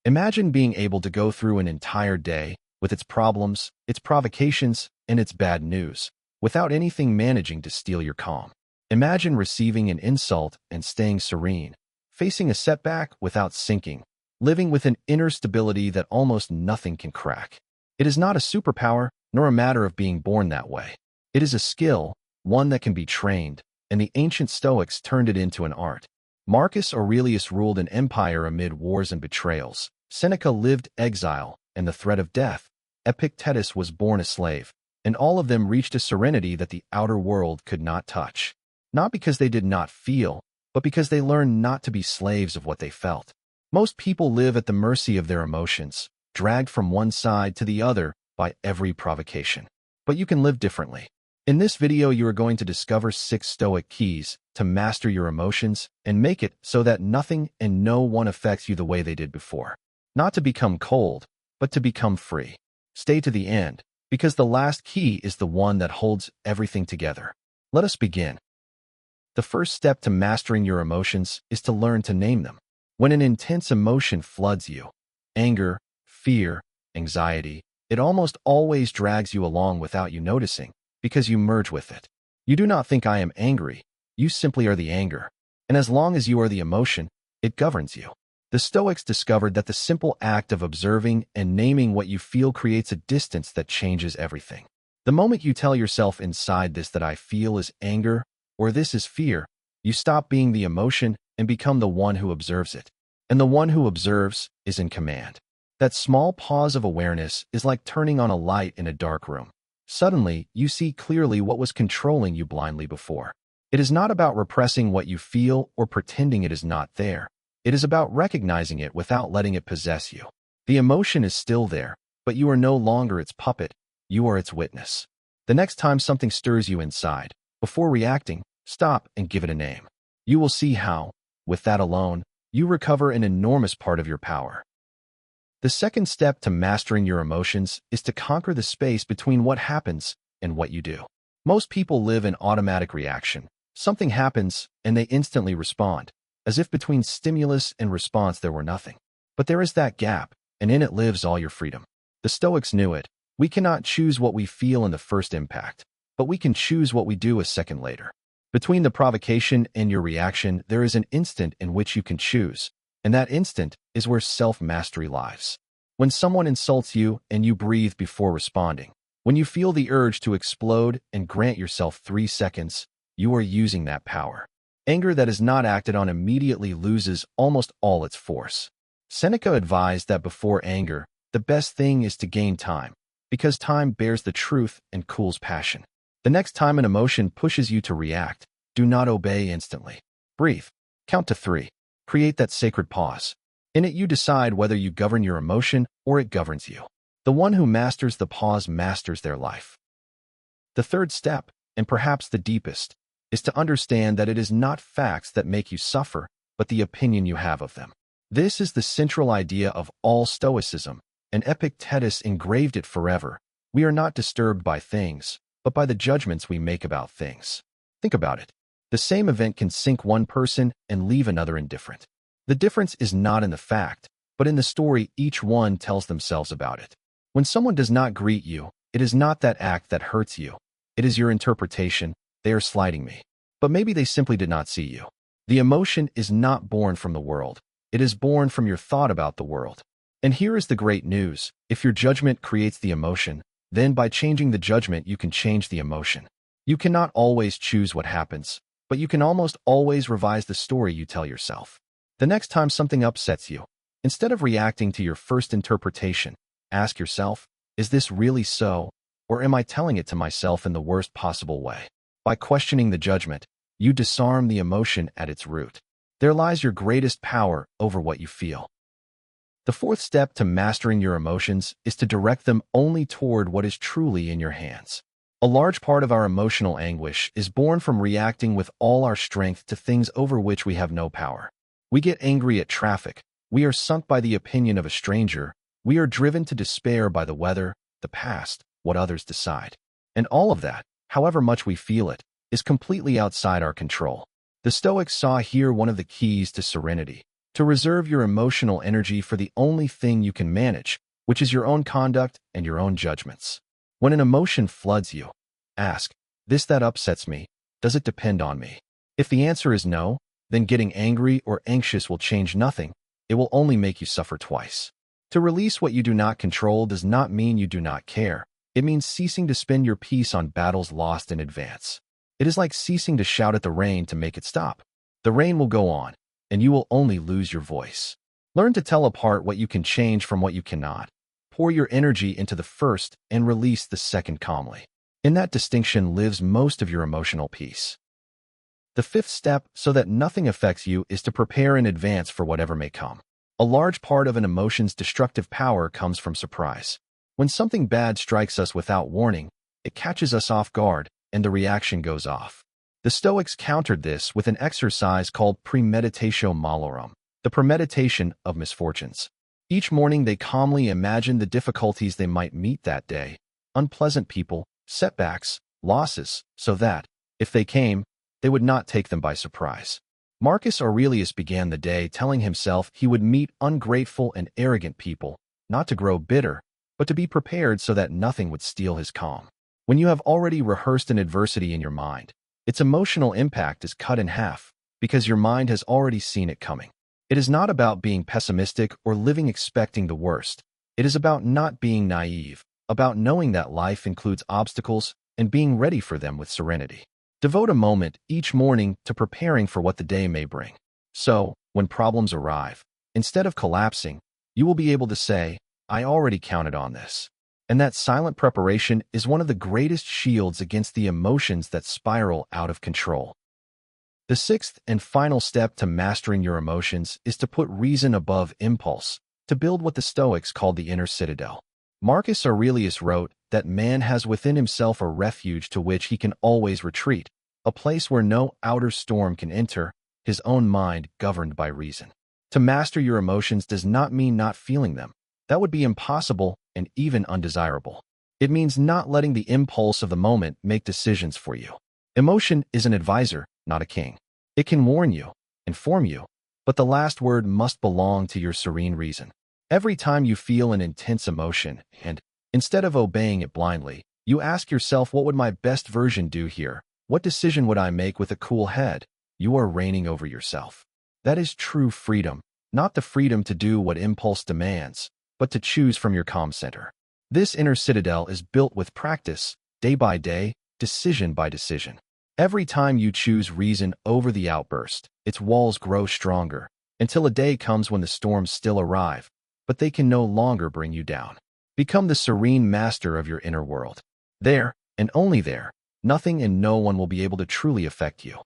Imagine being able to go through an entire day with its problems, its provocations, and its bad news, without anything managing to steal your calm. Imagine receiving an insult and staying serene, facing a setback without sinking, living with an inner stability that almost nothing can crack. It is not a superpower, nor a matter of being born that way. It is a skill, one that can be trained, and the ancient Stoics turned it into an art. Marcus Aurelius ruled an empire amid wars and betrayals. Seneca lived exile and the threat of death. Epictetus was born a slave, and all of them reached a serenity that the outer world could not touch. Not because they did not feel, but because they learned not to be slaves of what they felt. Most people live at the mercy of their emotions, dragged from one side to the other by every provocation. But you can live differently. In this video, you are going to discover 6 Stoic keys to master your emotions and make it so that nothing and no one affects you the way they did before. Not to become cold, but to become free. Stay to the end, because the last key is the one that holds everything together. Let us begin. The first step to mastering your emotions is to learn to name them. When an intense emotion floods you, anger, fear, anxiety, it almost always drags you along without you noticing, because you merge with it. You do not think I am angry, you simply are the anger. And as long as you are the emotion, it governs you. The Stoics discovered that the simple act of observing and naming what you feel creates a distance that changes everything. The moment you tell yourself inside this that I feel is anger, or this is fear, you stop being the emotion and become the one who observes it. And the one who observes is in command. That small pause of awareness is like turning on a light in a dark room. Suddenly, you see clearly what was controlling you blindly before. It is not about repressing what you feel or pretending it is not there. It is about recognizing it without letting it possess you. The emotion is still there, but you are no longer its puppet, you are its witness. The next time something stirs you inside, before reacting, stop and give it a name. You will see how, with that alone, you recover an enormous part of your power. The second step to mastering your emotions is to conquer the space between what happens and what you do. Most people live in automatic reaction. Something happens, and they instantly respond, as if between stimulus and response there were nothing. But there is that gap, and in it lives all your freedom. The Stoics knew it. We cannot choose what we feel in the first impact, but we can choose what we do a second later. Between the provocation and your reaction, there is an instant in which you can choose, and that instant is where self-mastery lies. When someone insults you and you breathe before responding, when you feel the urge to explode and grant yourself 3 seconds, you are using that power. Anger that is not acted on immediately loses almost all its force. Seneca advised that before anger, the best thing is to gain time, because time bears the truth and cools passion. The next time an emotion pushes you to react, do not obey instantly. Breathe. Count to 3. Create that sacred pause. In it, you decide whether you govern your emotion or it governs you. The one who masters the pause masters their life. The third step, and perhaps the deepest, is to understand that it is not facts that make you suffer, but the opinion you have of them. This is the central idea of all Stoicism, and Epictetus engraved it forever. We are not disturbed by things, but by the judgments we make about things. Think about it. The same event can sink one person and leave another indifferent. The difference is not in the fact, but in the story each one tells themselves about it. When someone does not greet you, it is not that act that hurts you. It is your interpretation. They are slighting me. But maybe they simply did not see you. The emotion is not born from the world. It is born from your thought about the world. And here is the great news. If your judgment creates the emotion, then by changing the judgment, you can change the emotion. You cannot always choose what happens, but you can almost always revise the story you tell yourself. The next time something upsets you, instead of reacting to your first interpretation, ask yourself, is this really so, or am I telling it to myself in the worst possible way? By questioning the judgment, you disarm the emotion at its root. There lies your greatest power over what you feel. The fourth step to mastering your emotions is to direct them only toward what is truly in your hands. A large part of our emotional anguish is born from reacting with all our strength to things over which we have no power. We get angry at traffic. We are sunk by the opinion of a stranger. We are driven to despair by the weather, the past, what others decide. And all of that, however much we feel it, is completely outside our control. The Stoics saw here one of the keys to serenity. to reserve your emotional energy for the only thing you can manage, which is your own conduct and your own judgments. When an emotion floods you, ask, that upsets me, does it depend on me? If the answer is no, then getting angry or anxious will change nothing. It will only make you suffer twice. To release what you do not control does not mean you do not care. It means ceasing to spend your peace on battles lost in advance. It is like ceasing to shout at the rain to make it stop. The rain will go on, and you will only lose your voice. Learn to tell apart what you can change from what you cannot. Pour your energy into the first and release the second calmly. In that distinction lives most of your emotional peace. The fifth step, so that nothing affects you, is to prepare in advance for whatever may come. A large part of an emotion's destructive power comes from surprise. When something bad strikes us without warning, it catches us off guard, and the reaction goes off. The Stoics countered this with an exercise called premeditatio malorum, the premeditation of misfortunes. Each morning they calmly imagined the difficulties they might meet that day, unpleasant people, setbacks, losses, so that, if they came, they would not take them by surprise. Marcus Aurelius began the day telling himself he would meet ungrateful and arrogant people, not to grow bitter, but to be prepared so that nothing would steal his calm. When you have already rehearsed an adversity in your mind, its emotional impact is cut in half, because your mind has already seen it coming. It is not about being pessimistic or living expecting the worst. It is about not being naive, about knowing that life includes obstacles and being ready for them with serenity. Devote a moment each morning to preparing for what the day may bring. So, when problems arrive, instead of collapsing, you will be able to say, I already counted on this. And that silent preparation is one of the greatest shields against the emotions that spiral out of control. The sixth and final step to mastering your emotions is to put reason above impulse, to build what the Stoics called the inner citadel. Marcus Aurelius wrote that man has within himself a refuge to which he can always retreat, a place where no outer storm can enter, his own mind governed by reason. To master your emotions does not mean not feeling them. That would be impossible and even undesirable. It means not letting the impulse of the moment make decisions for you. Emotion is an advisor, not a king. It can warn you, inform you, but the last word must belong to your serene reason. Every time you feel an intense emotion, and instead of obeying it blindly, you ask yourself, what would my best version do here? What decision would I make with a cool head? You are reigning over yourself. That is true freedom, not the freedom to do what impulse demands, but to choose from your calm center. This inner citadel is built with practice, day by day, decision by decision. Every time you choose reason over the outburst, its walls grow stronger, until a day comes when the storms still arrive, but they can no longer bring you down. Become the serene master of your inner world. There, and only there, nothing and no one will be able to truly affect you.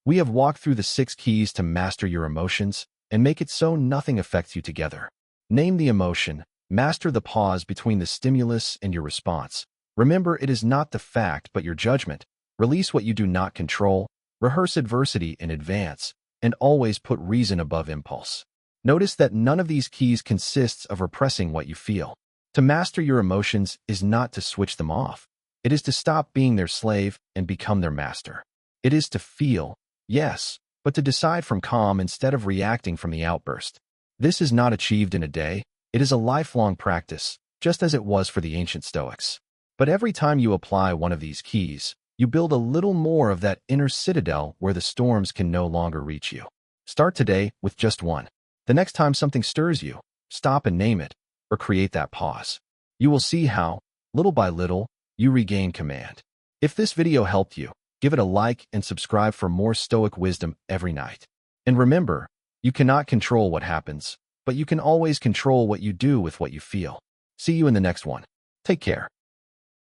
We have walked through the 6 keys to master your emotions and make it so nothing affects you together. Name the emotion, master the pause between the stimulus and your response. Remember, it is not the fact but your judgment. Release what you do not control, rehearse adversity in advance, and always put reason above impulse. Notice that none of these keys consists of repressing what you feel. To master your emotions is not to switch them off. It is to stop being their slave and become their master. It is to feel, yes, but to decide from calm instead of reacting from the outburst. This is not achieved in a day. It is a lifelong practice, just as it was for the ancient Stoics. But every time you apply one of these keys, you build a little more of that inner citadel where the storms can no longer reach you. Start today with just one. The next time something stirs you, stop and name it, or create that pause. You will see how, little by little, you regain command. If this video helped you, give it a like and subscribe for more Stoic wisdom every night. And remember, you cannot control what happens, but you can always control what you do with what you feel. See you in the next one. Take care.